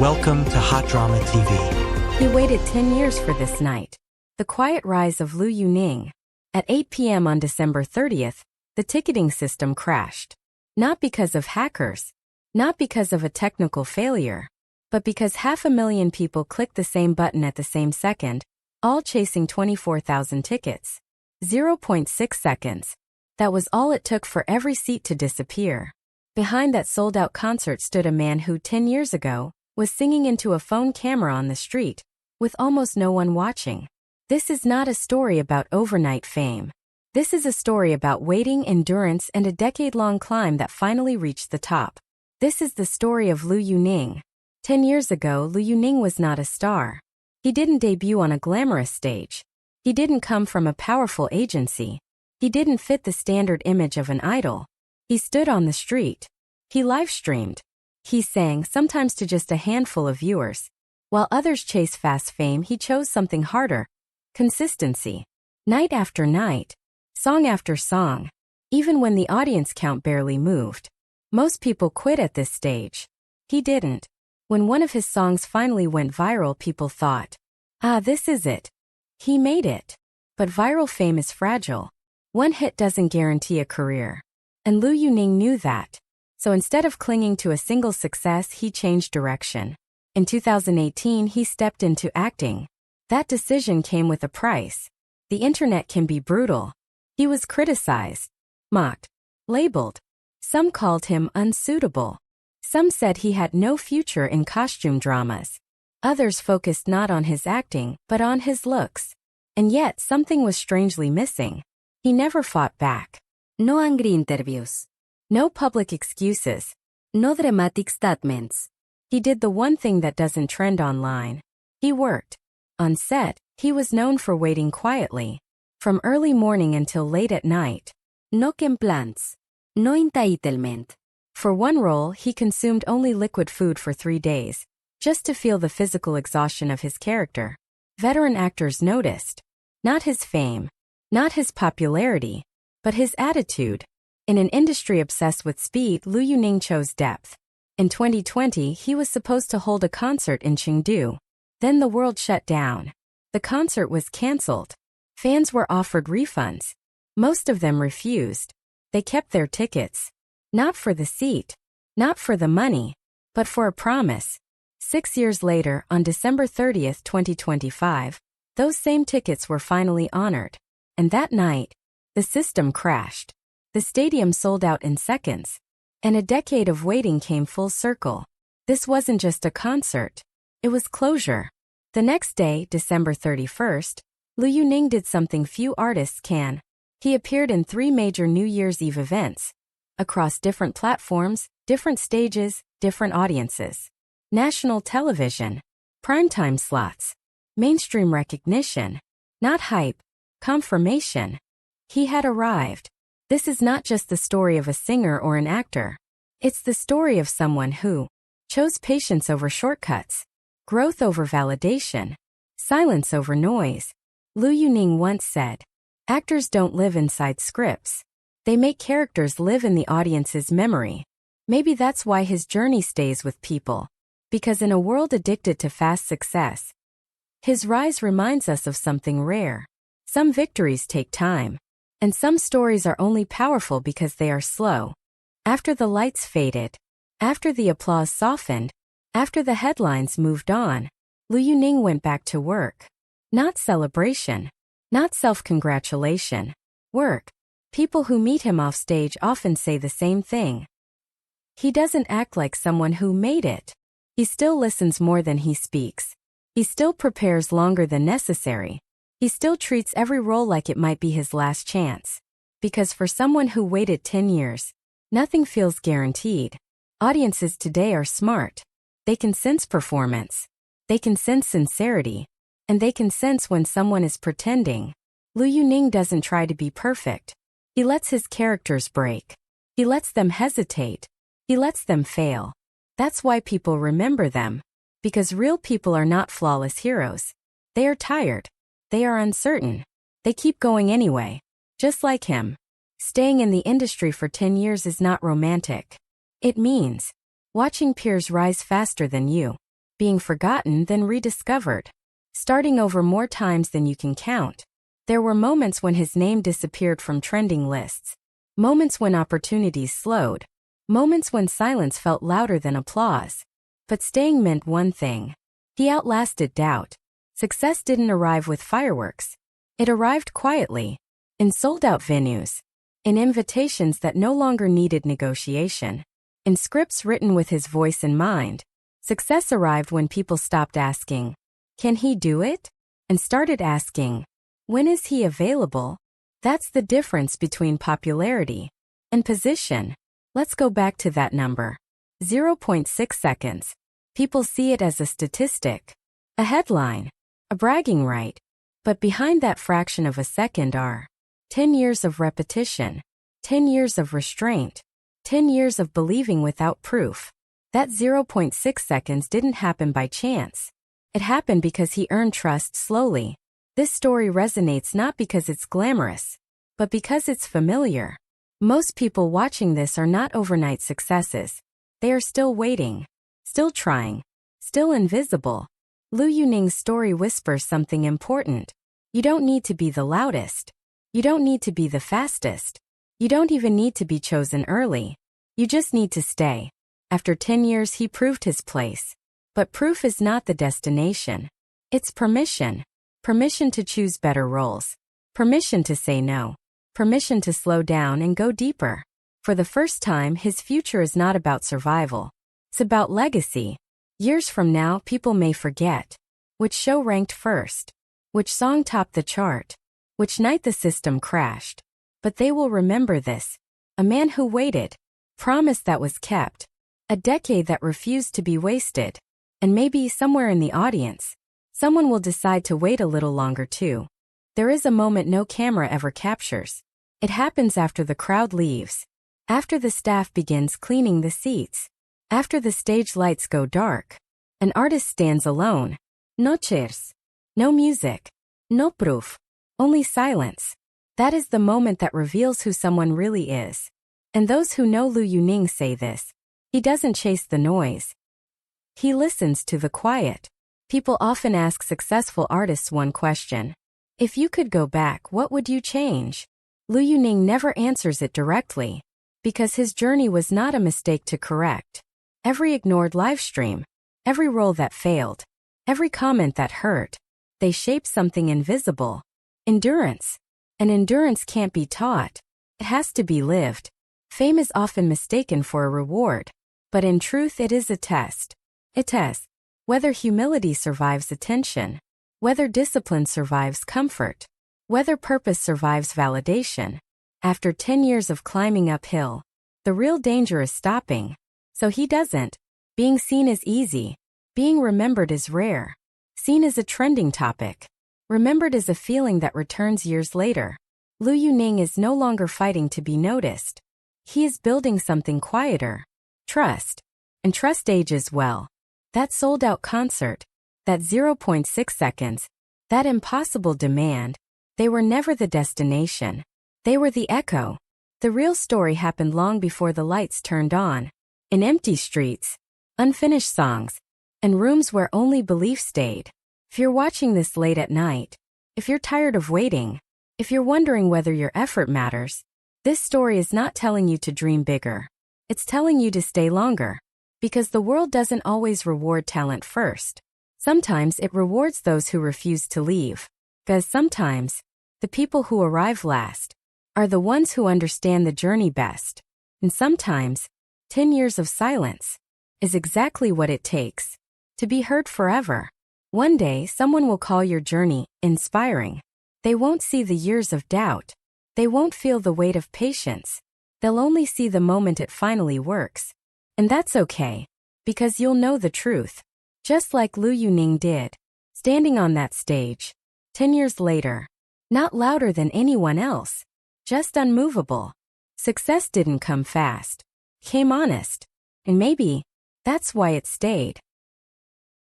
Welcome to Hot Drama TV. He waited 10 years for this night. The quiet rise of Luu Yu Ning. At 8 p.m. on December 30th, the ticketing system crashed. Not because of hackers, not because of a technical failure, but because 500,000 people clicked the same button at the same second, all chasing 24,000 tickets. 0.6 seconds. That was all it took for every seat to disappear. Behind that sold-out concert stood a man who 10 years ago was singing into a phone camera on the street, with almost no one watching. This is not a story about overnight fame. This is a story about waiting, endurance, and a decade-long climb that finally reached the top. This is the story of Luu Yu Ning. 10 years ago, Luu Yu Ning was not a star. He didn't debut on a glamorous stage. He didn't come from a powerful agency. He didn't fit the standard image of an idol. He stood on the street. He live-streamed. He sang, sometimes to just a handful of viewers. While others chase fast fame, he chose something harder. Consistency. Night after night. Song after song. Even when the audience count barely moved. Most people quit at this stage. He didn't. When one of his songs finally went viral, people thought, this is it. He made it. But viral fame is fragile. One hit doesn't guarantee a career. And Luu Yu Ning knew that. So instead of clinging to a single success, he changed direction. In 2018, he stepped into acting. That decision came with a price. The internet can be brutal. He was criticized, mocked, labeled. Some called him unsuitable. Some said he had no future in costume dramas. Others focused not on his acting, but on his looks. And yet something was strangely missing. He never fought back. No angry interviews. No public excuses. No dramatic statements. He did the one thing that doesn't trend online. He worked. On set, he was known for waiting quietly. From early morning until late at night. No complaints. No entitlement. For one role, he consumed only liquid food for 3 days, just to feel the physical exhaustion of his character. Veteran actors noticed. Not his fame. Not his popularity. But his attitude. In an industry obsessed with speed, Luu Yu Ning chose depth. In 2020, he was supposed to hold a concert in Chengdu. Then the world shut down. The concert was cancelled. Fans were offered refunds. Most of them refused. They kept their tickets. Not for the seat. Not for the money. But for a promise. 6 years later, on December 30th, 2025, those same tickets were finally honored. And that night, the system crashed. The stadium sold out in seconds. And a decade of waiting came full circle. This wasn't just a concert. It was closure. The next day, December 31st, Luu Yu Ning did something few artists can. He appeared in 3 major New Year's Eve events. Across different platforms, different stages, different audiences. National television. Primetime slots. Mainstream recognition. Not hype. Confirmation. He had arrived. This is not just the story of a singer or an actor. It's the story of someone who chose patience over shortcuts, growth over validation, silence over noise. Luu Yu Ning once said, "Actors don't live inside scripts. They make characters live in the audience's memory." Maybe that's why his journey stays with people. Because in a world addicted to fast success, his rise reminds us of something rare. Some victories take time. And some stories are only powerful because they are slow. After the lights faded, after the applause softened, after the headlines moved on, Luu Yu Ning went back to work. Not celebration. Not self-congratulation. Work. People who meet him off stage often say the same thing. He doesn't act like someone who made it. He still listens more than he speaks. He still prepares longer than necessary. He still treats every role like it might be his last chance. Because for someone who waited 10 years, nothing feels guaranteed. Audiences today are smart. They can sense performance. They can sense sincerity. And they can sense when someone is pretending. Luu Yu Ning doesn't try to be perfect. He lets his characters break. He lets them hesitate. He lets them fail. That's why people remember them. Because real people are not flawless heroes. They are tired. They are uncertain. They keep going anyway. Just like him. Staying in the industry for 10 years is not romantic. It means watching peers rise faster than you. being forgotten then rediscovered, starting over more times than you can count. There were moments when his name disappeared from trending lists, moments when opportunities slowed, moments when silence felt louder than applause. But staying meant one thing. He outlasted doubt. Success didn't arrive with fireworks. It arrived quietly, in sold-out venues, in invitations that no longer needed negotiation, in scripts written with his voice in mind. Success arrived when people stopped asking, "Can he do it?" and started asking, "When is he available?" That's the difference between popularity and position. Let's go back to that number. 0.6 seconds. People see it as a statistic, a headline, a bragging right. But behind that fraction of a second are 10 years of repetition, 10 years of restraint, 10 years of believing without proof. That 0.6 seconds didn't happen by chance. It happened because he earned trust slowly. This story resonates not because it's glamorous, but because it's familiar. Most people watching this are not overnight successes. They are still waiting, still trying, still invisible. Luu Yu Ning's story whispers something important. You don't need to be the loudest. You don't need to be the fastest. You don't even need to be chosen early. You just need to stay. After 10 years, he proved his place. But proof is not the destination. It's permission. Permission to choose better roles. Permission to say no. Permission to slow down and go deeper. For the first time, his future is not about survival. It's about legacy. Years from now, people may forget which show ranked first, which song topped the chart, which night the system crashed. But they will remember this. A man who waited, promise that was kept, a decade that refused to be wasted. And maybe somewhere in the audience, someone will decide to wait a little longer too. There is a moment no camera ever captures. It happens after the crowd leaves, after the staff begins cleaning the seats, after the stage lights go dark. An artist stands alone. No chairs, no music, no proof, only silence. That is the moment that reveals who someone really is. And those who know Luu Yu Ning say this. He doesn't chase the noise. He listens to the quiet. People often ask successful artists one question. If you could go back, what would you change? Luu Yu Ning never answers it directly, because his journey was not a mistake to correct. Every ignored livestream, every role that failed, every comment that hurt, they shape something invisible. Endurance. And endurance can't be taught. It has to be lived. Fame is often mistaken for a reward, but in truth it is a test. A test whether humility survives attention, whether discipline survives comfort, whether purpose survives validation. After 10 years of climbing uphill, the real danger is stopping. So he doesn't. Being seen is easy. Being remembered is rare. Seen is a trending topic. Remembered is a feeling that returns years later. Luu Yu Ning is no longer fighting to be noticed. He is building something quieter. Trust. And trust ages well. That sold-out concert, that 0.6 seconds, that impossible demand, they were never the destination. They were the echo. The real story happened long before the lights turned on. In empty streets, unfinished songs, and rooms where only belief stayed. If you're watching this late at night, if you're tired of waiting, if you're wondering whether your effort matters, this story is not telling you to dream bigger. It's telling you to stay longer. Because the world doesn't always reward talent first. Sometimes it rewards those who refuse to leave. Because sometimes, the people who arrive last are the ones who understand the journey best. And sometimes, 10 years of silence is exactly what it takes to be heard forever. One day, someone will call your journey inspiring. They won't see the years of doubt. They won't feel the weight of patience. They'll only see the moment it finally works. And that's okay, because you'll know the truth. Just like Luu Yu Ning did, standing on that stage, 10 years later. Not louder than anyone else, just unmovable. Success didn't come fast, came honest. And maybe that's why it stayed.